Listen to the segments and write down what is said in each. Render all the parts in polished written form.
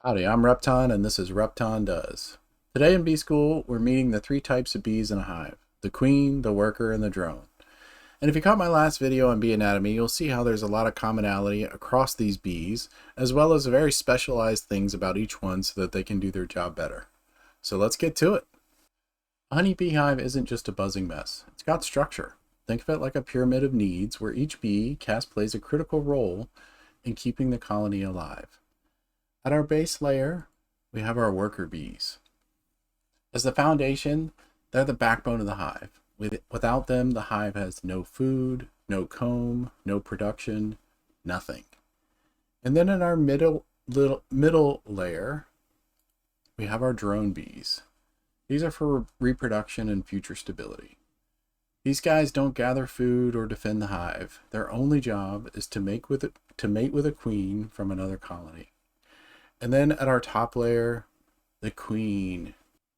Howdy, I'm Repton and this is Repton Does. Today in bee school, we're meeting the three types of bees in a hive: the queen, the worker, and the drone. And if you caught my last video on bee anatomy, you'll see how there's a lot of commonality across these bees, as well as very specialized things about each one so that they can do their job better. So let's get to it. A honeybee hive isn't just a buzzing mess. It's got structure. Think of it like a pyramid of needs where each bee plays a critical role in keeping the colony alive. At our base layer, we have our worker bees. As the foundation, they're the backbone of the hive. Without them, the hive has no food, no comb, no production, nothing. And then in our middle layer, we have our drone bees. These are for reproduction and future stability. These guys don't gather food or defend the hive. Their only job is to mate with a queen from another colony. And then at our top layer, the queen.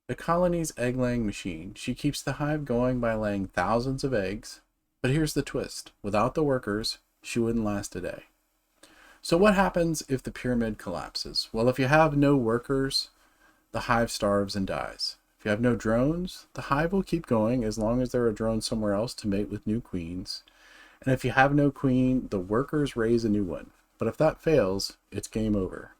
The colony's egg-laying machine. She keeps the hive going by laying thousands of eggs. But here's the twist. Without the workers, she wouldn't last a day. So what happens if the pyramid collapses? Well, if you have no workers, the hive starves and dies. If you have no drones, the hive will keep going as long as there are drones somewhere else to mate with new queens. And if you have no queen, the workers raise a new one. But if that fails, it's game over.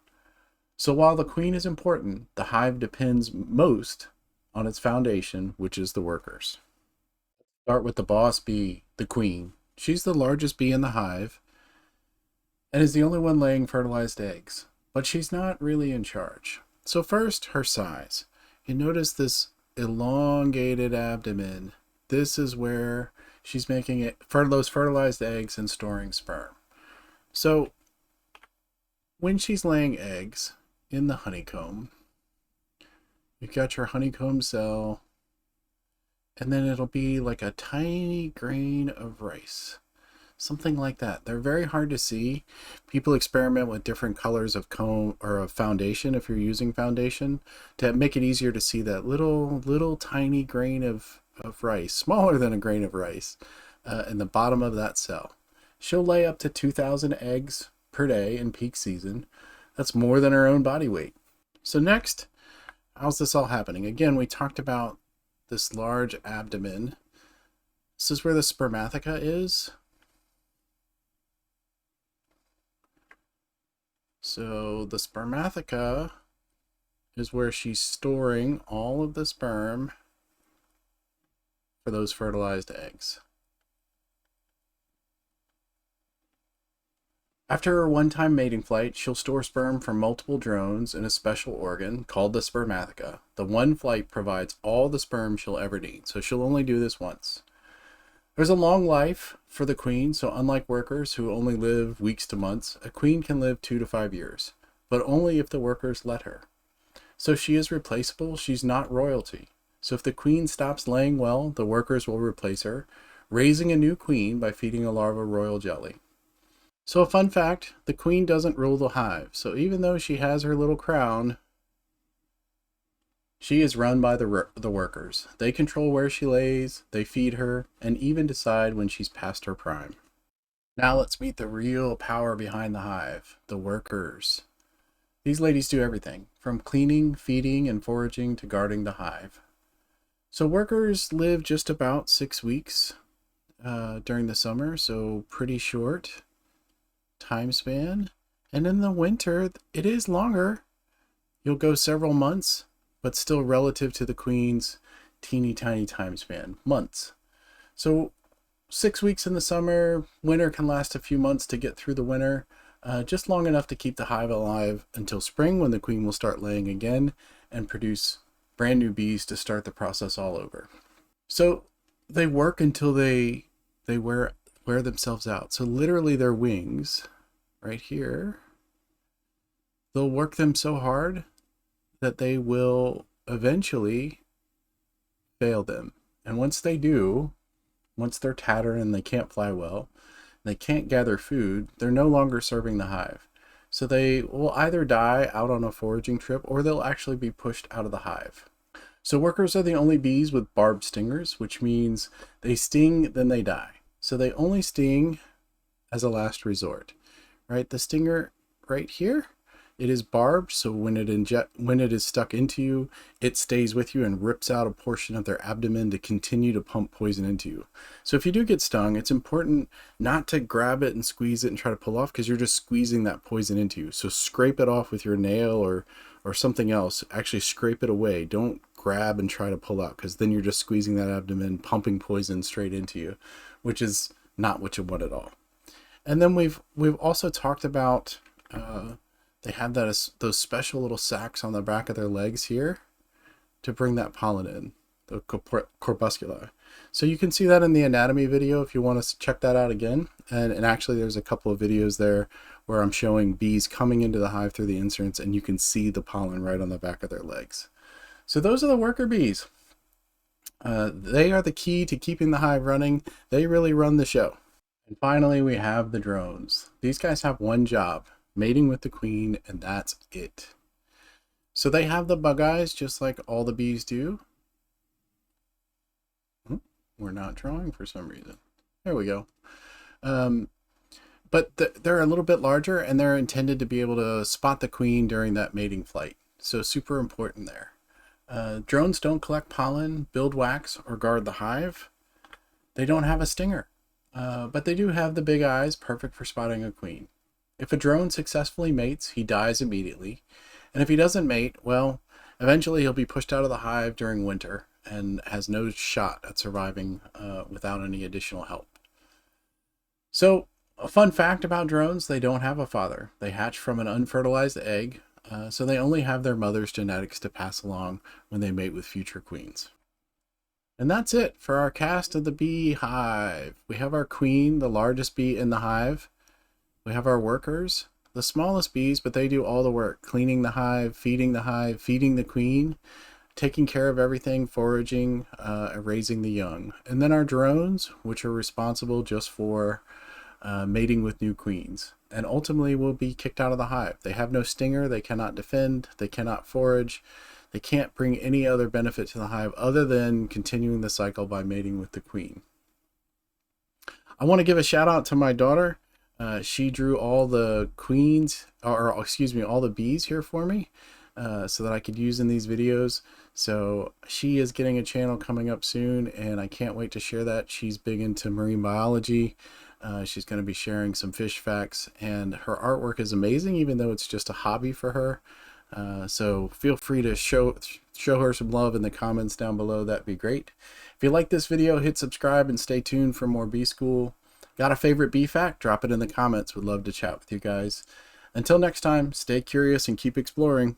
So while the queen is important, the hive depends most on its foundation, which is the workers. Start with the boss bee, the queen. She's the largest bee in the hive and is the only one laying fertilized eggs, but she's not really in charge. So first, her size. You notice this elongated abdomen. This is where she's making it for those fertilized eggs and storing sperm. So when she's laying eggs, in the honeycomb, you've got your honeycomb cell, and then it'll be like a tiny grain of rice, something like that. They're very hard to see. People experiment with different colors of comb or of foundation if you're using foundation to make it easier to see that little tiny grain of rice, smaller than a grain of rice, in the bottom of that cell. She'll lay up to 2,000 eggs per day in peak season. That's more than her own body weight. So next, how's this all happening? Again, we talked about this large abdomen. This is where the spermatheca is. So the spermatheca is where she's storing all of the sperm for those fertilized eggs. After her one-time mating flight, she'll store sperm from multiple drones in a special organ called the spermatheca. The one flight provides all the sperm she'll ever need, so she'll only do this once. There's a long life for the queen, so unlike workers who only live weeks to months, a queen can live 2 to 5 years, but only if the workers let her. So she is replaceable. She's not royalty. So if the queen stops laying well, the workers will replace her, raising a new queen by feeding a larva royal jelly. So a fun fact, the queen doesn't rule the hive. So even though she has her little crown, she is run by the workers. They control where she lays, they feed her, and even decide when she's past her prime. Now let's meet the real power behind the hive, the workers. These ladies do everything, from cleaning, feeding, and foraging to guarding the hive. So workers live just about 6 weeks during the summer, so pretty short time span. And in the winter, it is longer. You'll go several months, but still relative to the queen's teeny tiny time span, months. So 6 weeks in the summer, winter can last a few months to get through the winter, just long enough to keep the hive alive until spring, when the queen will start laying again and produce brand new bees to start the process all over. So they work until they wear themselves out. So literally their wings right here, they'll work them so hard that they will eventually fail them. And once they do, once they're tattered and they can't fly well, they can't gather food, they're no longer serving the hive. So they will either die out on a foraging trip or they'll actually be pushed out of the hive. So workers are the only bees with barbed stingers, which means they sting, then they die. So they only sting as a last resort, right? The stinger right here It is barbed, so when it is stuck into you, it stays with you and rips out a portion of their abdomen to continue to pump poison into you. So if you do get stung, it's important not to grab it and squeeze it and try to pull off, because you're just squeezing that poison into you. So scrape it off with your nail or something else. Actually scrape it away. Don't grab and try to pull out, because then you're just squeezing that abdomen, pumping poison straight into you, which is not what you want at all. And then we've also talked about they have those special little sacs on the back of their legs here to bring that pollen in, the corpusculi. So you can see that in the anatomy video if you want to check that out again. And actually there's a couple of videos there where I'm showing bees coming into the hive through the inserts, and you can see the pollen right on the back of their legs. So those are the worker bees. They are the key to keeping the hive running. They really run the show. And finally, we have the drones. These guys have one job: mating with the queen, and that's it. So they have the bug eyes just like all the bees do. We're not drawing for some reason. There we go. But they're a little bit larger, and they're intended to be able to spot the queen during that mating flight. So super important there. Drones don't collect pollen, build wax, or guard the hive. They don't have a stinger, but they do have the big eyes, perfect for spotting a queen. If a drone successfully mates, he dies immediately. And if he doesn't mate, well, eventually he'll be pushed out of the hive during winter and has no shot at surviving without any additional help. So, a fun fact about drones: they don't have a father. They hatch from an unfertilized egg, so they only have their mother's genetics to pass along when they mate with future queens. And that's it for our cast of the beehive. We have our queen, the largest bee in the hive. We have our workers, the smallest bees, but they do all the work: cleaning the hive, feeding the queen, taking care of everything, foraging, raising the young. And then our drones, which are responsible just for mating with new queens, and ultimately will be kicked out of the hive. They have no stinger, they cannot defend, they cannot forage, they can't bring any other benefit to the hive other than continuing the cycle by mating with the queen. I want to give a shout out to my daughter. She drew all the queens, or excuse me, all the bees here for me, so that I could use in these videos. So she is getting a channel coming up soon, and I can't wait to share that. She's big into marine biology. She's going to be sharing some fish facts, and her artwork is amazing, even though it's just a hobby for her. So feel free to show her some love in the comments down below. That'd be great. If you like this video, hit subscribe and stay tuned for more bee school. Got a favorite bee fact? Drop it in the comments. Would love to chat with you guys. Until next time, stay curious and keep exploring.